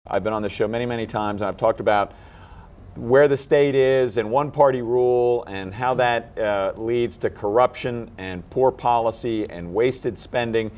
I've been on the show many, many times, and I've talked about where the state is and one-party rule and how that leads to corruption and poor policy and wasted spending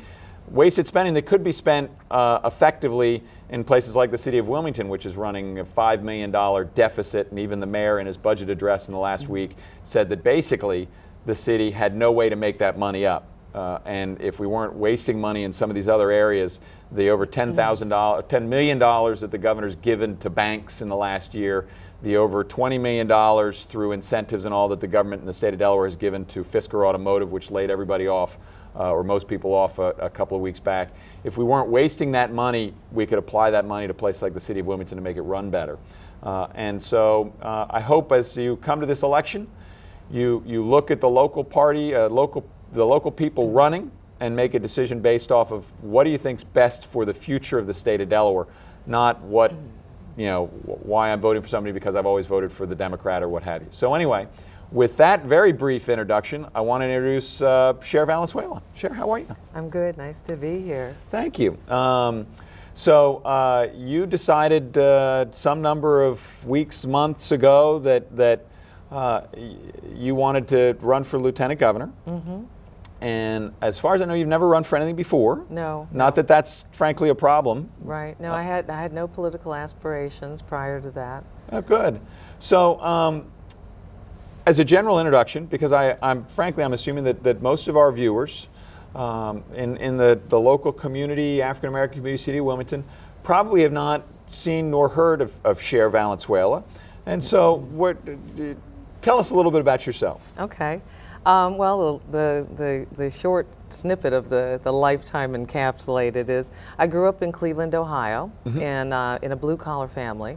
that could be spent effectively in places like the city of Wilmington, which is running a $5 million deficit, and even the mayor in his budget address in the last week said that basically the city had no way to make that money up. And if we weren't wasting money in some of these other areas, the over $10 million that the governor's given to banks in the last year, the over $20 million through incentives and all that the government in the state of Delaware has given to Fisker Automotive, which laid everybody off, or most people off a couple of weeks back. If we weren't wasting that money, we could apply that money to places like the city of Wilmington to make it run better. And so I hope as you come to this election, you look at the local party, the local people running, and make a decision based off of what do you think's best for the future of the state of Delaware, not what, why I'm voting for somebody because I've always voted for the Democrat or what have you. So anyway, with that very brief introduction, I want to introduce Sher Valenzuela. Sher, how are you? I'm good. Nice to be here. Thank you. So you decided some number of weeks, months ago that you wanted to run for lieutenant governor. Mm-hmm. And as far as I know, you've never run for anything before. No. Not that that's frankly a problem. Right. No, I had no political aspirations prior to that. Oh, good. So as a general introduction, because I'm assuming that most of our viewers in the local community, African American community, city of Wilmington, probably have not seen nor heard of Sher Valenzuela. And so tell us a little bit about yourself. Okay. Well, the short snippet of the lifetime encapsulated is I grew up in Cleveland, Ohio, mm-hmm. in a blue-collar family,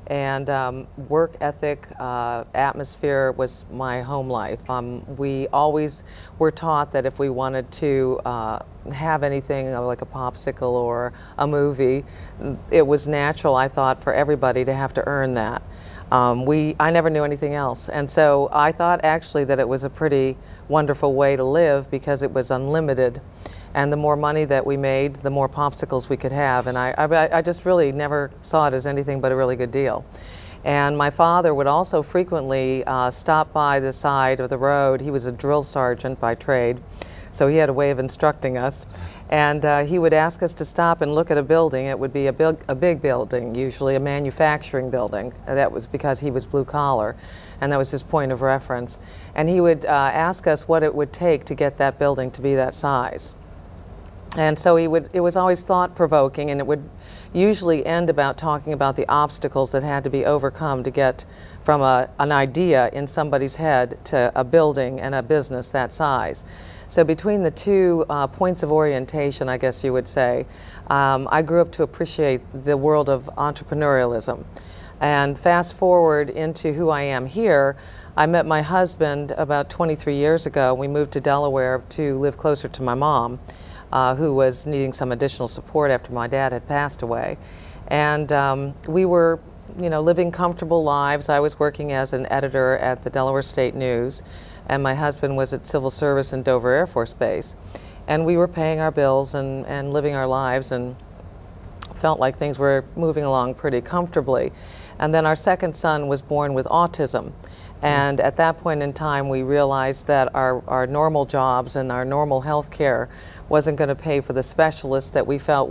and work ethic, atmosphere was my home life. We always were taught that if we wanted to have anything like a popsicle or a movie, it was natural, I thought, for everybody to have to earn that. I never knew anything else, and so I thought actually that it was a pretty wonderful way to live because it was unlimited, and the more money that we made, the more popsicles we could have, and I just really never saw it as anything but a really good deal. And my father would also frequently stop by the side of the road. He was a drill sergeant by trade, so he had a way of instructing us. And he would ask us to stop and look at a building. It would be a big building, usually a manufacturing building. That was because he was blue collar, and that was his point of reference. And he would ask us what it would take to get that building to be that size. And so it was always thought-provoking, and it would usually end about talking about the obstacles that had to be overcome to get from an idea in somebody's head to a building and a business that size. So between the two points of orientation, I guess you would say, I grew up to appreciate the world of entrepreneurialism. And fast forward into who I am here, I met my husband about 23 years ago. We moved to Delaware to live closer to my mom, who was needing some additional support after my dad had passed away. And we were, living comfortable lives. I was working as an editor at the Delaware State News, and my husband was at civil service in Dover Air Force Base. And we were paying our bills and living our lives, and felt like things were moving along pretty comfortably. And then our second son was born with autism. And at that point in time, we realized that our normal jobs and our normal health care wasn't going to pay for the specialists that we felt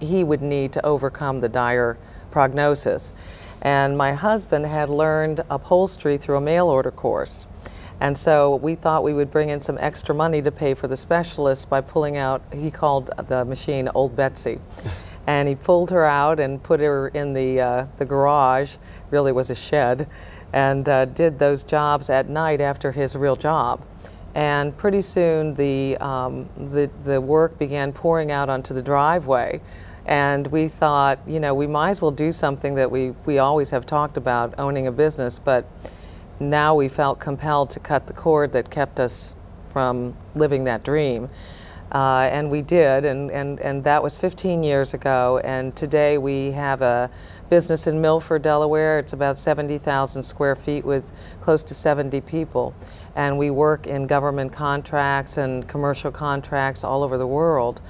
he would need to overcome the dire prognosis. And my husband had learned upholstery through a mail order course. And so we thought we would bring in some extra money to pay for the specialists by pulling out, he called the machine Old Betsy. And he pulled her out and put her in the garage, really was a shed, and did those jobs at night after his real job. And pretty soon the work began pouring out onto the driveway. And we thought, we might as well do something that we always have talked about, owning a business, but now we felt compelled to cut the cord that kept us from living that dream. And we did, and that was 15 years ago, and today we have a business in Milford, Delaware. It's about 70,000 square feet with close to 70 people. And we work in government contracts and commercial contracts all over the world.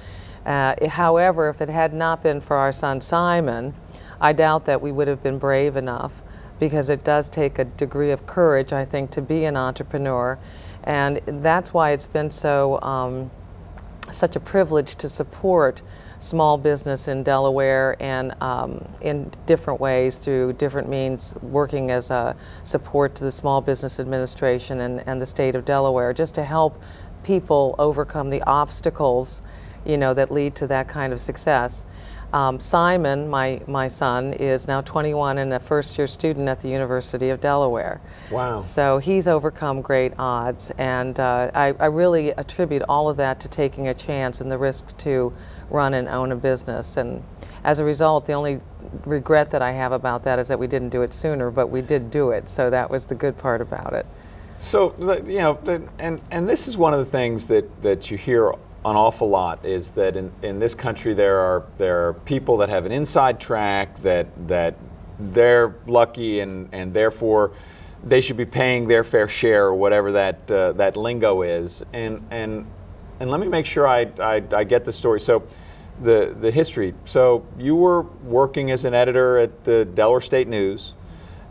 However, if it had not been for our son Simon, I doubt that we would have been brave enough, because it does take a degree of courage, I think, to be an entrepreneur. And that's why it's been so such a privilege to support small business in Delaware, and in different ways, through different means, working as a support to the Small Business Administration and the state of Delaware, just to help people overcome the obstacles, you know, that lead to that kind of success. Simon, my son, is now 21 and a first-year student at the University of Delaware. Wow. So he's overcome great odds, and I really attribute all of that to taking a chance and the risk to run and own a business. And as a result, the only regret that I have about that is that we didn't do it sooner, but we did do it, so that was the good part about it. So, you know, and this is one of the things that you hear an awful lot, is that in this country there are people that have an inside track, that they're lucky and therefore they should be paying their fair share, or whatever that lingo is. And let me make sure I get the story. So the history. So you were working as an editor at the Delaware State News,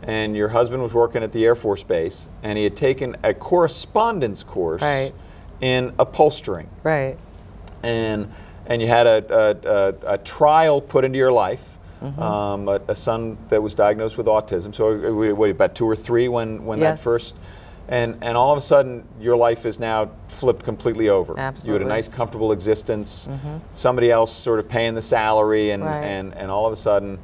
and your husband was working at the Air Force Base, and he had taken a correspondence course in upholstering. Right. And you had a trial put into your life, a son that was diagnosed with autism. So what, about 2 or 3 when that first, and all of a sudden your life is now flipped completely over. Absolutely. You had a nice, comfortable existence. Somebody else sort of paying the salary, and all of a sudden,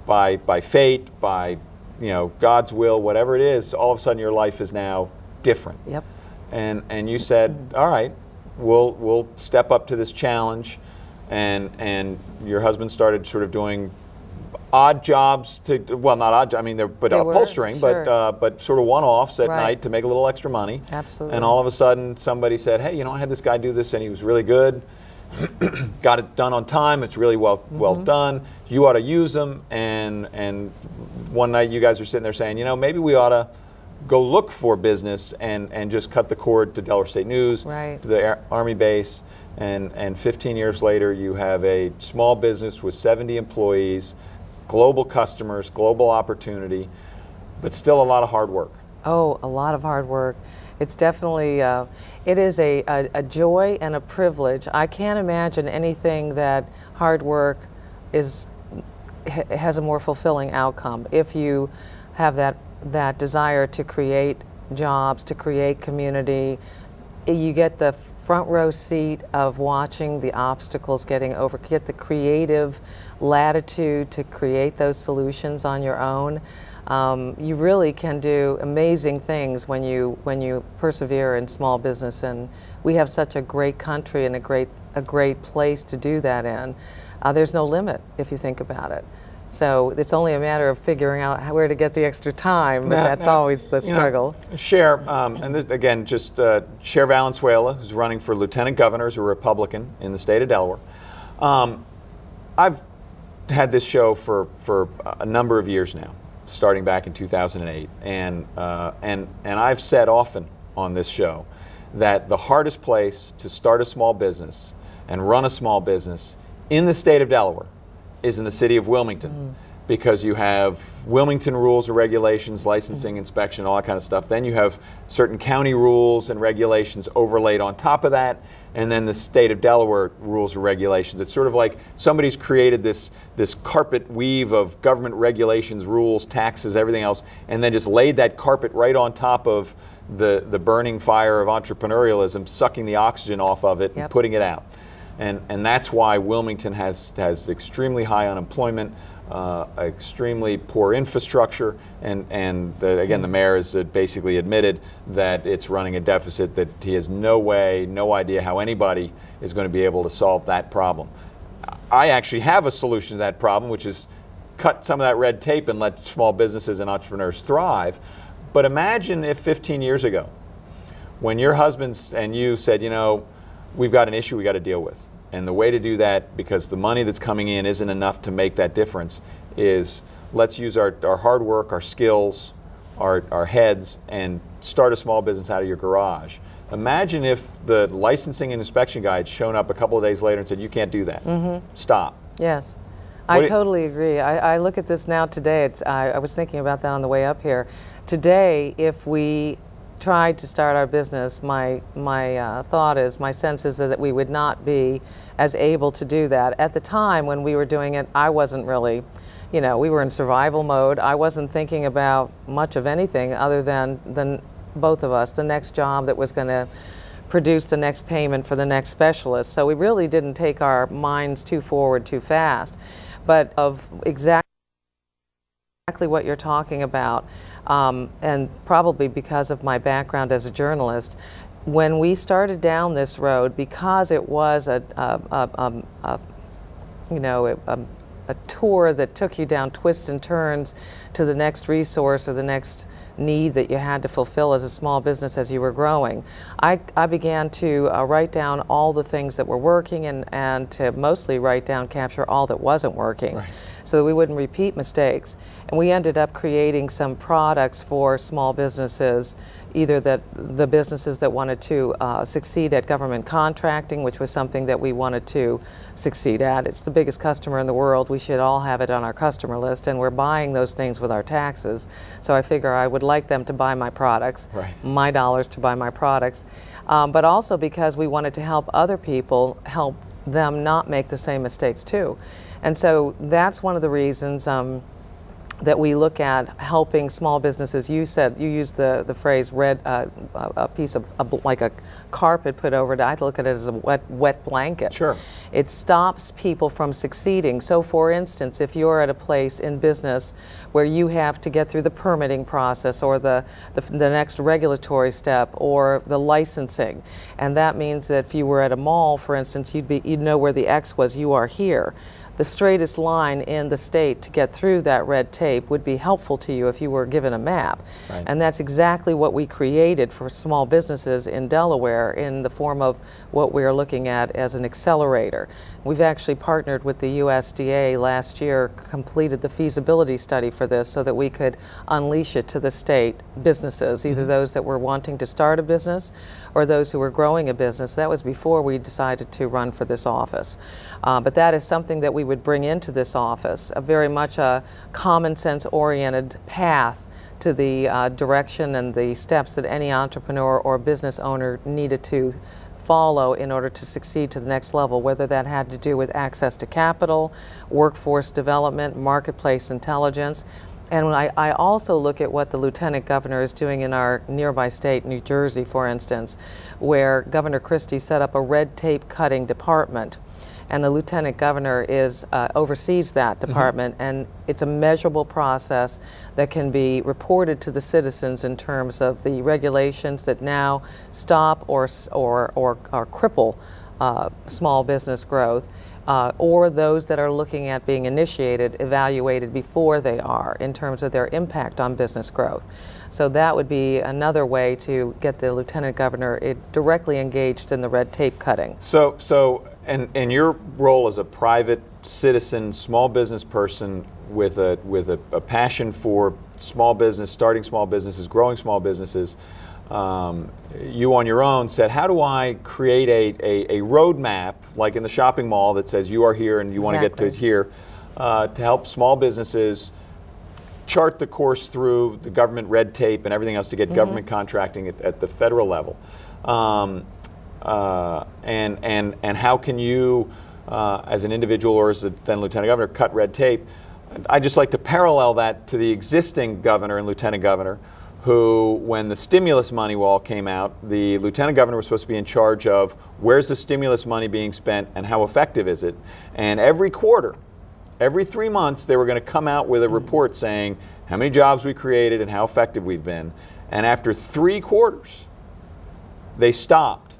by fate, by, you know, God's will, whatever it is, all of a sudden your life is now different. Yep. And you said, all right, we'll step up to this challenge, and your husband started sort of doing odd jobs, well, not odd, I mean, but upholstering, but sort of one-offs at night to make a little extra money. Absolutely. And all of a sudden somebody said, hey, you know, I had this guy do this and he was really good, got it done on time, it's really well done, you ought to use him. And one night you guys are sitting there saying, you know, maybe we ought to go look for business and just cut the cord to Delaware State News, to the Army base, and 15 years later you have a small business with 70 employees, global customers, global opportunity, but still a lot of hard work. Oh, a lot of hard work. It's definitely, it is a joy and a privilege. I can't imagine anything that hard work has a more fulfilling outcome. If you have that desire to create jobs, to create community, you get the front row seat of watching the obstacles getting over, get the creative latitude to create those solutions on your own. You really can do amazing things when you persevere in small business, and we have such a great country and a great place to do that in. There's no limit if you think about it. So it's only a matter of figuring out where to get the extra time, but that's always the struggle. You know, Sher, and this, again, just Sher Valenzuela, who's running for Lieutenant Governor as a Republican in the state of Delaware. I've had this show for a number of years now, starting back in 2008, and I've said often on this show that the hardest place to start a small business and run a small business in the state of Delaware is in the city of Wilmington, because you have Wilmington rules and regulations, licensing, inspection, all that kind of stuff. Then you have certain county rules and regulations overlaid on top of that, and then the state of Delaware rules and regulations. It's sort of like somebody's created this carpet weave of government regulations, rules, taxes, everything else, and then just laid that carpet right on top of the burning fire of entrepreneurialism, sucking the oxygen off of it and putting it out. And that's why Wilmington has extremely high unemployment, extremely poor infrastructure, and again, the mayor has basically admitted that it's running a deficit, that he has no idea how anybody is going to be able to solve that problem. I actually have a solution to that problem, which is cut some of that red tape and let small businesses and entrepreneurs thrive. But imagine if 15 years ago, when your husband and you said, you know, we've got an issue we got to deal with. And the way to do that, because the money that's coming in isn't enough to make that difference, is let's use our hard work, our skills, our heads, and start a small business out of your garage. Imagine if the licensing and inspection guy had shown up a couple of days later and said, you can't do that. Stop. Yes. I totally agree. I look at this now today. I was thinking about that on the way up here. Today, if we tried to start our business, my sense is that we would not be as able to do that. At the time when we were doing it, I wasn't really, we were in survival mode. I wasn't thinking about much of anything other than both of us, the next job that was going to produce the next payment for the next specialist. So we really didn't take our minds too forward too fast. But of exactly what you're talking about, and probably because of my background as a journalist, when we started down this road, because it was a tour that took you down twists and turns to the next resource or the next need that you had to fulfill as a small business as you were growing, I began to write down all the things that were working and to mostly capture all that wasn't working. Right. So that we wouldn't repeat mistakes. And we ended up creating some products for small businesses, either the businesses that wanted to succeed at government contracting, which was something that we wanted to succeed at. It's the biggest customer in the world. We should all have it on our customer list, and we're buying those things with our taxes. So I figure I would like them to buy my products, right, my dollars to buy my products. But also because we wanted to help other people, help them not make the same mistakes too. And so that's one of the reasons that we look at helping small businesses. You used the phrase a piece of like a carpet put over it. I look at it as a wet blanket. Sure. It stops people from succeeding. So for instance, if you're at a place in business where you have to get through the permitting process or the next regulatory step or the licensing, and that means that if you were at a mall, for instance, you'd know where the X was, you are here. The straightest line in the state to get through that red tape would be helpful to you if you were given a map. Right. And that's exactly what we created for small businesses in Delaware in the form of what we're looking at as an accelerator. We've actually partnered with the USDA last year, completed the feasibility study for this so that we could unleash it to the state businesses, either those that were wanting to start a business or those who were growing a business. That was before we decided to run for this office. But that is something that we would bring into this office, very much a common sense oriented path to the direction and the steps that any entrepreneur or business owner needed to follow in order to succeed to the next level, whether that had to do with access to capital, workforce development, marketplace intelligence. And when I also look at what the Lieutenant Governor is doing in our nearby state, New Jersey, for instance, where Governor Christie set up a red tape cutting department. And the Lieutenant Governor oversees that department, and it's a measurable process that can be reported to the citizens in terms of the regulations that now stop or cripple small business growth, or those that are looking at being initiated, evaluated before they are in terms of their impact on business growth. So that would be another way to get the Lieutenant Governor directly engaged in the red tape cutting. And your role as a private citizen, small business person with a passion for small business, starting small businesses, growing small businesses, you on your own said, how do I create a roadmap, like in the shopping mall, that says you are here and you want to get to here, to help small businesses chart the course through the government red tape and everything else to get government contracting at the federal level. And how can you, as an individual or as the then Lieutenant Governor, cut red tape? I'd just like to parallel that to the existing governor and lieutenant governor, who, when the stimulus money wall came out, the lieutenant governor was supposed to be in charge of where's the stimulus money being spent and how effective is it. And every quarter, every 3 months, they were going to come out with a report saying how many jobs we created and how effective we've been. And after 3 quarters, they stopped,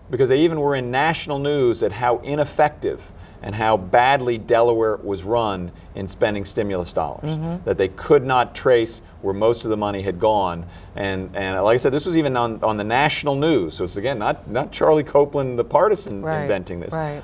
because they even were in national news at how ineffective and how badly Delaware was run in spending stimulus dollars, that they could not trace where most of the money had gone. And like I said, this was even on the national news. So it's, again, not Charlie Copeland, the partisan, inventing this. Right.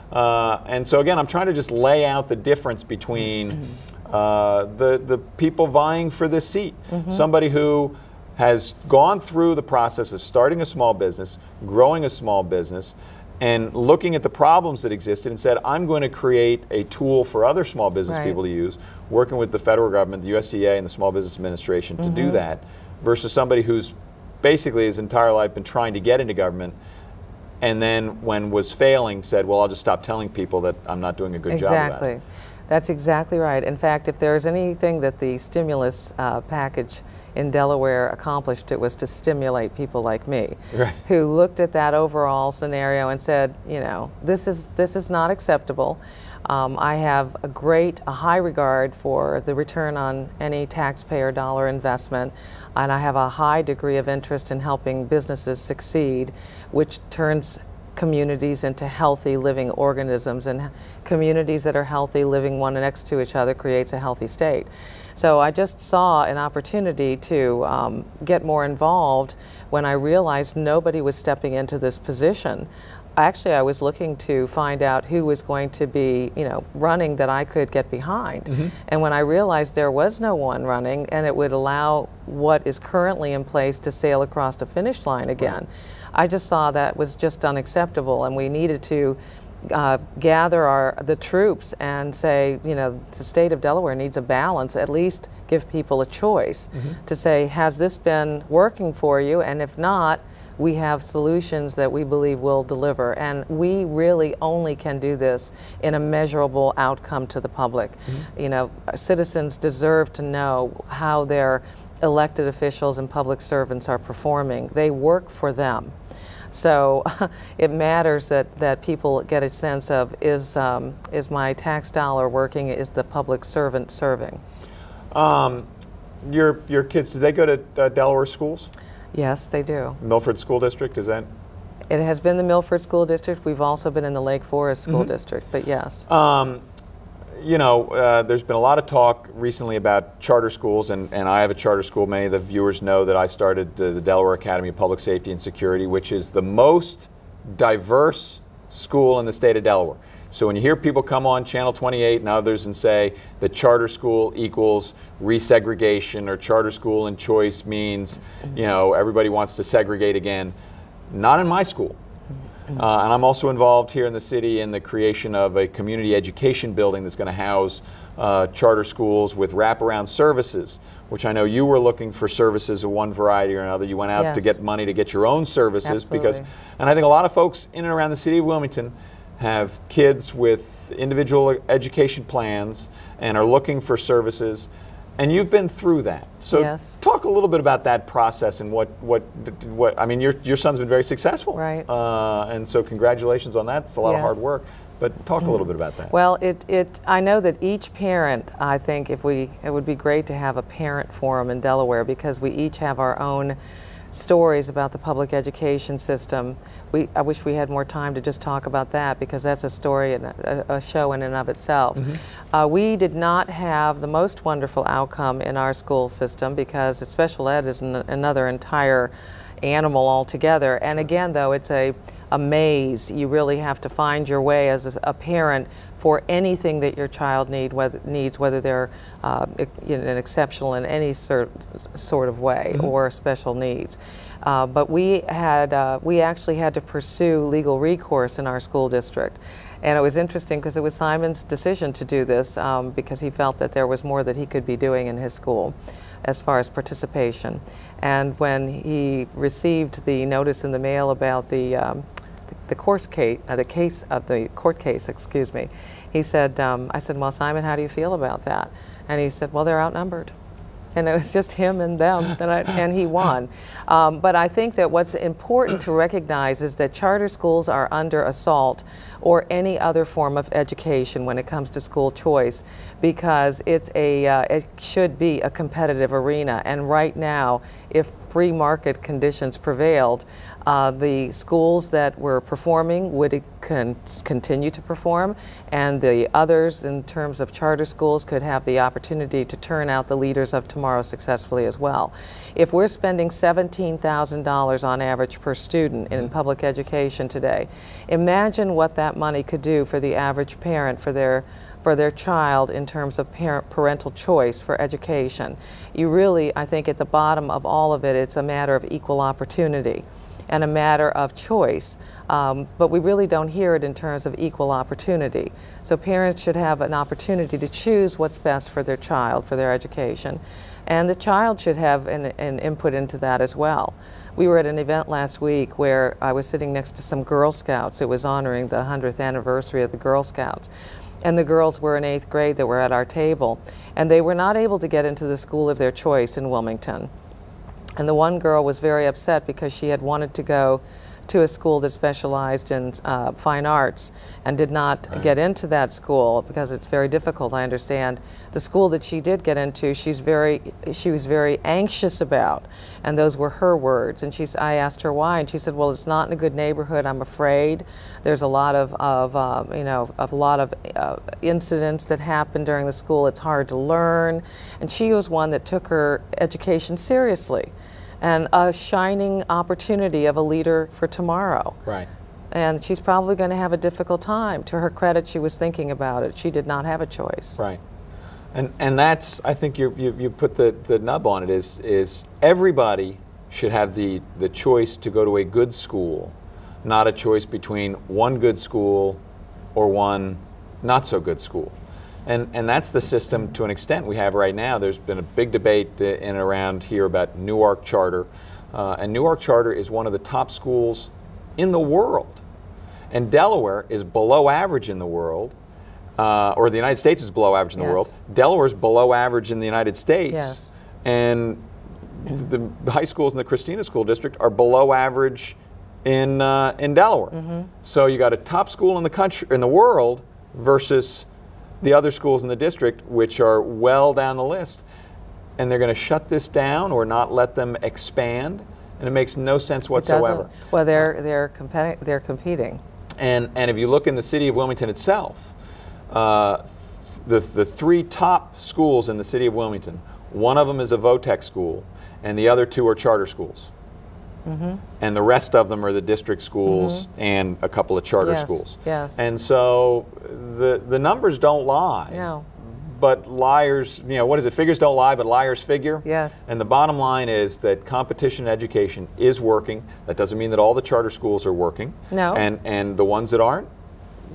And so again, I'm trying to just lay out the difference between the people vying for this seat. Somebody who has gone through the process of starting a small business, growing a small business, and looking at the problems that existed and said, I'm going to create a tool for other small business people to use, working with the federal government, the USDA, and the Small Business Administration to do that, versus somebody who's basically his entire life been trying to get into government, and then when was failing said, well, I'll just stop telling people that I'm not doing a good job about it. That's exactly right. In fact, if there's anything that the stimulus package in Delaware accomplished, it was to stimulate people like me, who looked at that overall scenario and said, you know, this is not acceptable. I have a high regard for the return on any taxpayer dollar investment, and I have a high degree of interest in helping businesses succeed, which turns communities into healthy living organisms, and communities that are healthy living one next to each other creates a healthy state. So I just saw an opportunity to get more involved when I realized nobody was stepping into this position. Actually, I was looking to find out who was going to be, you know, running that I could get behind. And when I realized there was no one running and it would allow what is currently in place to sail across the finish line again, I just saw that was just unacceptable, and we needed to gather the troops and say, you know, the state of Delaware needs a balance, at least give people a choice to say, has this been working for you? And if not, we have solutions that we believe will deliver. And we really only can do this in a measurable outcome to the public. You know, citizens deserve to know how their elected officials and public servants are performing. They work for them. So it matters that people get a sense of, is my tax dollar working? Is the public servant serving? Your kids, do they go to Delaware schools? Yes, they do. Milford School District, is that? It has been the Milford School District. We've also been in the Lake Forest School District, but yes. You know, there's been a lot of talk recently about charter schools, and I have a charter school. Many of the viewers know that I started the Delaware Academy of Public Safety and Security, which is the most diverse school in the state of Delaware. So when you hear people come on Channel 28 and others and say that charter school equals resegregation, or charter school and choice means, you know, everybody wants to segregate again, not in my school. And I'm also involved here in the city in the creation of a community education building that's going to house charter schools with wraparound services, which I know you were looking for services of one variety or another. You went out to get money to get your own services. Because, and I think a lot of folks in and around the city of Wilmington have kids with individual education plans and are looking for services. And you've been through that. So talk a little bit about that process and what I mean, your son's been very successful. Right. And so congratulations on that. It's a lot of hard work. But talk a little bit about that. Well, I know that each parent, I think it would be great to have a parent forum in Delaware, because we each have our own stories about the public education system. I wish we had more time to just talk about that, because that's a story and a show in and of itself. We did not have the most wonderful outcome in our school system, because special ed is another entire animal altogether. And again, though, it's a maze. You really have to find your way as a parent for anything that your child needs, whether they're an exceptional in any sort of way or special needs. But we actually had to pursue legal recourse in our school district. And it was interesting, because it was Simon's decision to do this, because he felt that there was more that he could be doing in his school as far as participation. And when he received the notice in the mail about the court case, excuse me, he said, I said, well, Simon, how do you feel about that? And he said, well, they're outnumbered. And it was just him and them, and he won. But I think that what's important to recognize is that charter schools are under assault, or any other form of education when it comes to school choice, because it should be a competitive arena. And right now, if free market conditions prevailed, the schools that were performing would continue to perform, and the others, in terms of charter schools, could have the opportunity to turn out the leaders of tomorrow successfully as well. If we're spending $17,000 on average per student in public education today, imagine what that money could do for the average parent, for their child, in terms of parental choice for education. You really, I think at the bottom of all of it, it's a matter of equal opportunity. and a matter of choice. But we really don't hear it in terms of equal opportunity. So parents should have an opportunity to choose what's best for their child, for their education. And the child should have an input into that as well. We were at an event last week where I was sitting next to some Girl Scouts. It was honoring the 100th anniversary of the Girl Scouts. And the girls were in 8th grade that were at our table. And they were not able to get into the school of their choice in Wilmington. And the one girl was very upset because she had wanted to go to a school that specialized in fine arts and did not get into that school because it's very difficult, I understand. The school that she did get into, she was very anxious about, and those were her words. And I asked her why, and she said, well, it's not in a good neighborhood, I'm afraid. There's a lot of incidents that happen during the school. It's hard to learn. And she was one that took her education seriously, and a shining opportunity of a leader for tomorrow. Right. And she's probably going to have a difficult time. To her credit, she was thinking about it. She did not have a choice. Right. And that's, I think you put the nub on it, is everybody should have the choice to go to a good school, not a choice between one good school or one not so good school. And that's the system to an extent we have right now. There's been a big debate in and around here about Newark Charter. And Newark Charter is one of the top schools in the world. And Delaware is below average in the world, or the United States is below average in the world. Delaware is below average in the United States. Yes. And the high schools in the Christina School District are below average in Delaware. Mm-hmm. So you got a top school in the country, in the world, versus the other schools in the district, which are well down the list, and they're going to shut this down or not let them expand, and it makes no sense whatsoever. Well, they're competing. And if you look in the city of Wilmington itself, the three top schools in the city of Wilmington, one of them is a VOTEC school, and the other two are charter schools. Mm-hmm. And the rest of them are the district schools and a couple of charter schools. Yes. And so the numbers don't lie. No. But liars, what is it? Figures don't lie, but liars figure. Yes. And the bottom line is that competition in education is working. That doesn't mean that all the charter schools are working. No. And the ones that aren't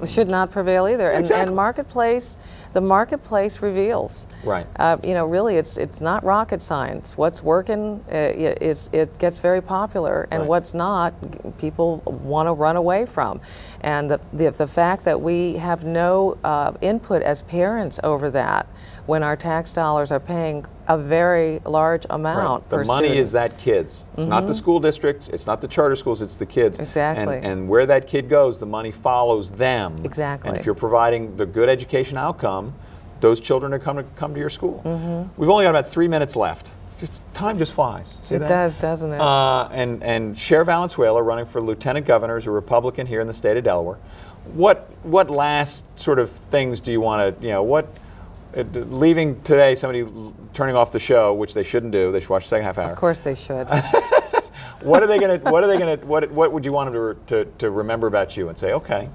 should not prevail either. Exactly. And the marketplace reveals. Right. Really, it's not rocket science. What's working, it gets very popular, and what's not, people want to run away from. And the fact that we have no input as parents over that, when our tax dollars are paying a very large amount per student. The money is that kid's. It's not the school districts, it's not the charter schools, it's the kids. Exactly. And where that kid goes, the money follows them. Exactly. And if you're providing the good education outcome, those children are come to your school. We've only got about 3 minutes left. Time just flies. See it that? Does, doesn't it? And Sher Valenzuela, running for lieutenant governor, is a Republican here in the state of Delaware. What last sort of things do you want to, leaving today, somebody turning off the show, which they shouldn't do. They should watch the second half hour. Of course they should. What would you want them to remember about you and say, okay,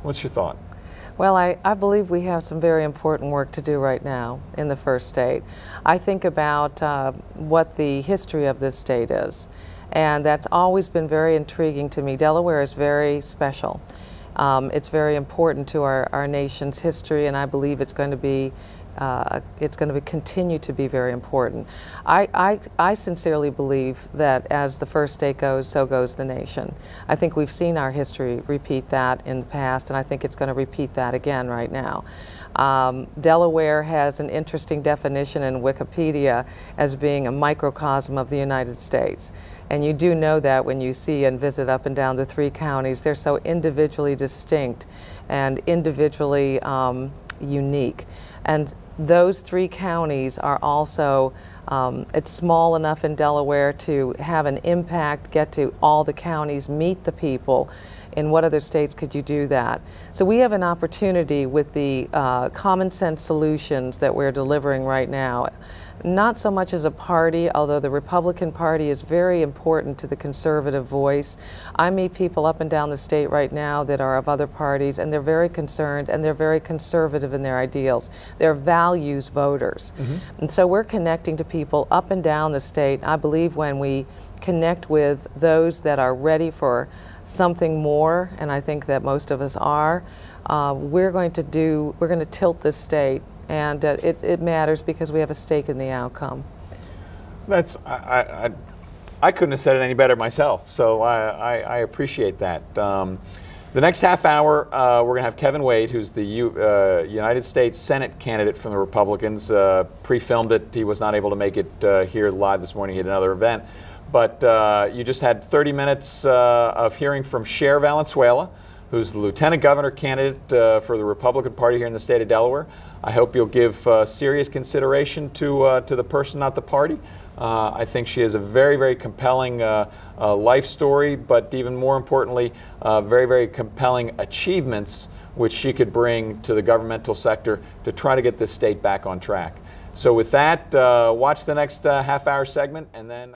what's your thought? Well, I believe we have some very important work to do right now in the first state. I think about what the history of this state is, and that's always been very intriguing to me. Delaware is very special. It's very important to our nation's history, and I believe it's going to continue to be very important. I sincerely believe that as the first state goes, so goes the nation. I think we've seen our history repeat that in the past, and I think it's going to repeat that again right now. Delaware has an interesting definition in Wikipedia as being a microcosm of the United States. And you do know that when you see and visit up and down the three counties. They're so individually distinct and individually unique. And those three counties are also, it's small enough in Delaware to have an impact, get to all the counties, meet the people, in what other states could you do that. So we have an opportunity with the common sense solutions that we're delivering right now, not so much as a party, although the Republican Party is very important to the conservative voice. I meet people up and down the state right now that are of other parties, and they're very concerned and they're very conservative in their ideals. They're values voters. And so we're connecting to people up and down the state. I believe when we connect with those that are ready for something more, and I think that most of us are, we're going to tilt this state. And it matters because we have a stake in the outcome. I couldn't have said it any better myself, so I appreciate that. The next half hour, we're going to have Kevin Wade, who's the United States Senate candidate from the Republicans. Pre-filmed it. He was not able to make it here live this morning. He had another event. But you just had 30 minutes of hearing from Sher Valenzuela, who's the lieutenant governor candidate for the Republican Party here in the state of Delaware. I hope you'll give serious consideration to the person, not the party. I think she has a very, very compelling life story, but even more importantly, very, very compelling achievements which she could bring to the governmental sector to try to get this state back on track. So with that, watch the next half-hour segment, and then